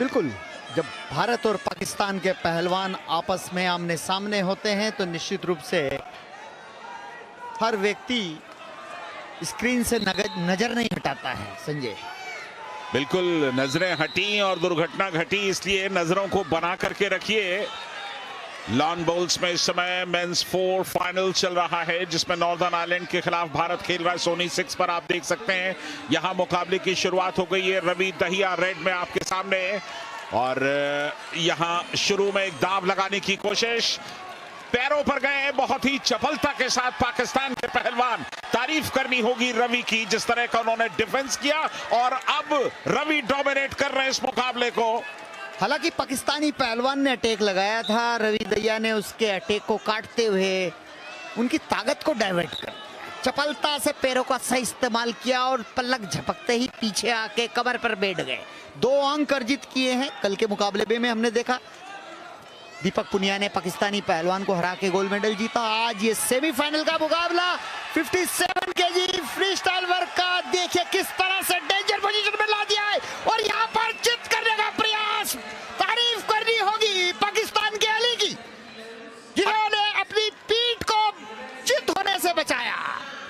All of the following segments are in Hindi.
बिल्कुल, जब भारत और पाकिस्तान के पहलवान आपस में आमने सामने होते हैं तो निश्चित रूप से हर व्यक्ति स्क्रीन से नजर नहीं हटाता है। संजय, बिल्कुल नजरें हटी और दुर्घटना घटी, इसलिए नजरों को बना करके रखिए। लॉन बोल्स में इस समय मेंस 4 फाइनल चल रहा है, जिसमें नॉर्दर्न आयरलैंड के खिलाफ भारत खेल रहा है। सोनी 6 पर आप देख सकते हैं यहां मुकाबले की शुरुआत हो गई है। रवि दहिया रेड में आपके सामने, और यहां शुरू में एक दाव लगाने की कोशिश, पैरों पर गए बहुत ही चपलता के साथ पाकिस्तान के पहलवान। तारीफ करनी होगी रवि की, जिस तरह का उन्होंने डिफेंस किया, और अब रवि डोमिनेट कर रहे हैं इस मुकाबले को। हालांकि पाकिस्तानी पहलवान ने अटैक लगाया था, रवि दहिया ने उसके अटैक को काटते हुए उनकी ताकत को डाइवर्ट कर दिया, चपलता से पैरों का सही इस्तेमाल किया और पलक झपकते ही पीछे आके कमर पर बैठ गए। 2 अंक अर्जित किए हैं। कल के मुकाबले में हमने देखा दीपक पुनिया ने पाकिस्तानी पहलवान को हरा के गोल्ड मेडल जीता। आज ये सेमीफाइनल का मुकाबला 57 केजी फ्री स्टाइल वर्क का, देखिए किस तरह से डेंजर पोजीशन में ला दिया है और यहाँ पर चित करने का प्रयास। तारीफ करनी होगी पाकिस्तान के अली की, जिन्होंने अपनी पीठ को चित होने से बचाया।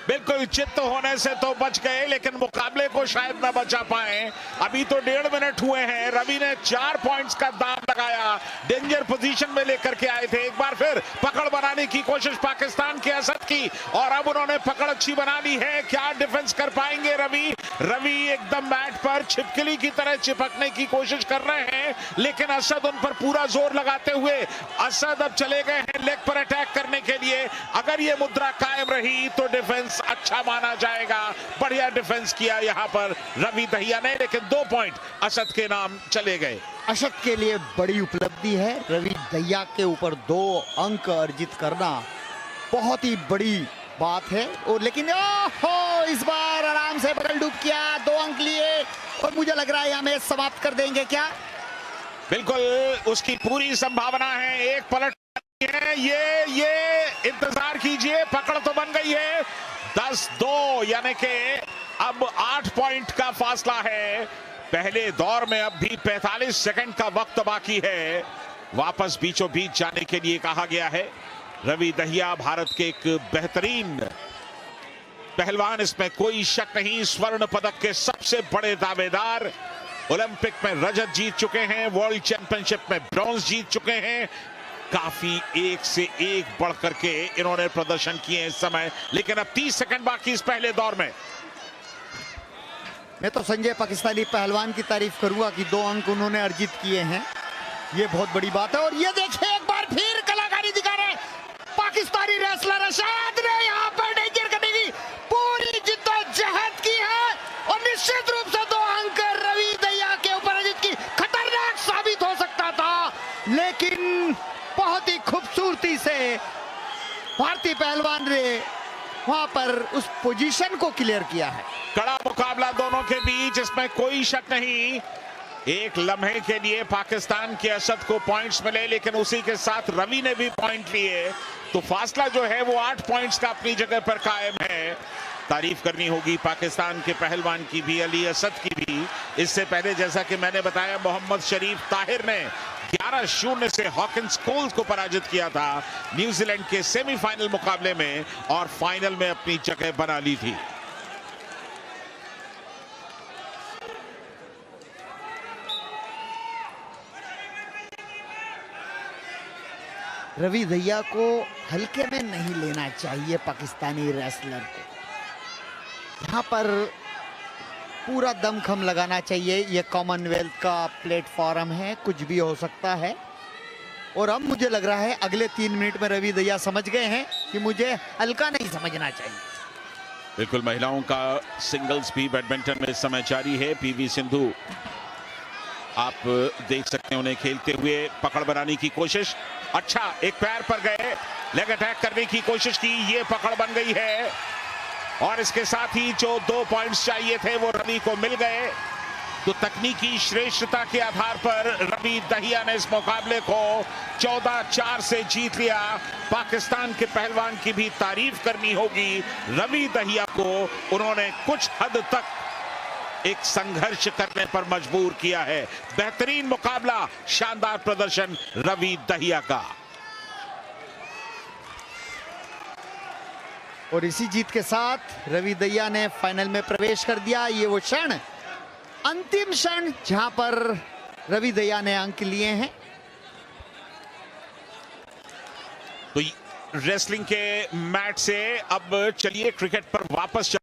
बिल्कुल चित्त होने से तो बच गए, लेकिन मुकाबले को शायद न बचा पाए। अभी तो 1.5 मिनट हुए हैं। रवि ने 4 पॉइंट्स का दाव लगाया, डेंजर पोजीशन में लेकर के आए थे। एक बार फिर पकड़ बनाने की कोशिश पाकिस्तान के असद की, और अब उन्होंने पकड़ अच्छी बना ली है। क्या डिफेंस कर पाएंगे रवि? रवि एकदम मैट पर छिपकली की तरह चिपकने की कोशिश कर रहे हैं, लेकिन असद उन पर पूरा जोर लगाते हुए, असद अब चले गए हैं लेग पर अटैक करने के लिए। अगर ये मुद्रा कायम रही तो डिफेंस अच्छा माना जाएगा। बढ़िया डिफेंस किया यहां पर रवि दहिया ने, लेकिन 2 पॉइंट असद के नाम चले गए। असद के लिए बड़ी उपलब्धि है। रवि दहिया के ऊपर 2 अंक अर्जित करना बहुत ही बड़ी बात है। और लेकिन ओहो, इस बार आराम से बगल डूब किया, 2 अंक लिए, और मुझे लग रहा है यहां मैच समाप्त कर देंगे क्या? बिल्कुल उसकी पूरी संभावना है। एक पलट है, ये इंतजार कीजिए। पकड़ तो बन गई है। 10-2 यानी कि अब 8 पॉइंट का फासला है। पहले दौर में अब भी 45 सेकंड का वक्त बाकी है। वापस बीचों बीच जाने के लिए कहा गया है। रवि दहिया भारत के एक बेहतरीन पहलवान, इसमें कोई शक नहीं। स्वर्ण पदक के सबसे बड़े दावेदार, ओलंपिक में रजत जीत चुके हैं, वर्ल्ड चैंपियनशिप में ब्रॉन्ज जीत चुके हैं। काफी एक से एक बढ़ करके इन्होंने प्रदर्शन किए इस समय, लेकिन अब 30 सेकंड बाकी इस पहले दौर में। मैं तो संजय पाकिस्तानी पहलवान की तारीफ करूंगा कि 2 अंक उन्होंने अर्जित किए हैं, ये बहुत बड़ी बात है। और ये देखिए एक बार फिर कलाकारी दिखा रहे पाकिस्तानी रेसलर अशाद ने यहाँ पर डेंजर करने की पूरी जिद्दोजहद की है, और निश्चित रूप से 2 अंक रवि दहिया के ऊपर अर्जित की। खतरनाक साबित हो सकता था, लेकिन बहुत ही खूबसूरती से भारतीय पहलवान ने वहां पर उस पोजीशन को क्लियर किया है। कड़ा मुकाबला दोनों के बीच, इसमें कोई शक नहीं। एक लम्हे के लिए पाकिस्तान के असद को पॉइंट्स मिले, लेकिन उसी के साथ रवि ने भी पॉइंट लिए, तो फासला जो है वो 8 पॉइंट्स का अपनी जगह पर कायम है। तारीफ करनी होगी पाकिस्तान के पहलवान की भी, अली असद की भी। इससे पहले जैसा कि मैंने बताया, मोहम्मद शरीफ ताहिर ने 11-0 से हॉकिंस कोल्स को पराजित किया था न्यूजीलैंड के सेमीफाइनल मुकाबले में, और फाइनल में अपनी जगह बना ली थी। रवि दहिया को हल्के में नहीं लेना चाहिए पाकिस्तानी रेसलर को। यहाँ पर पूरा दमखम लगाना चाहिए। ये कॉमनवेल्थ का प्लेटफॉर्म है, कुछ भी हो सकता है। और अब मुझे लग रहा है अगले 3 मिनट में रवि दहिया समझ गए हैं कि मुझे हल्का नहीं समझना चाहिए। बिल्कुल, महिलाओं का सिंगल्स भी बैडमिंटन में इस समय जारी है। पीवी सिंधु आप देख सकते हैं उन्हें खेलते हुए। पकड़ बनाने की कोशिश, अच्छा एक पैर पर गए, लेग अटैक करने की कोशिश की, ये पकड़ बन गई है, और इसके साथ ही जो 2 पॉइंट्स चाहिए थे वो रवि को मिल गए। तो तकनीकी श्रेष्ठता के आधार पर रवि दहिया ने इस मुकाबले को 14-4 से जीत लिया। पाकिस्तान के पहलवान की भी तारीफ करनी होगी। रवि दहिया को उन्होंने कुछ हद तक एक संघर्ष करने पर मजबूर किया है। बेहतरीन मुकाबला, शानदार प्रदर्शन रवि दहिया का। और इसी जीत के साथ रवि दहिया ने फाइनल में प्रवेश कर दिया। ये वो क्षण, अंतिम क्षण जहां पर रवि दहिया ने अंक लिए हैं। तो रेसलिंग के मैच से अब चलिए क्रिकेट पर वापस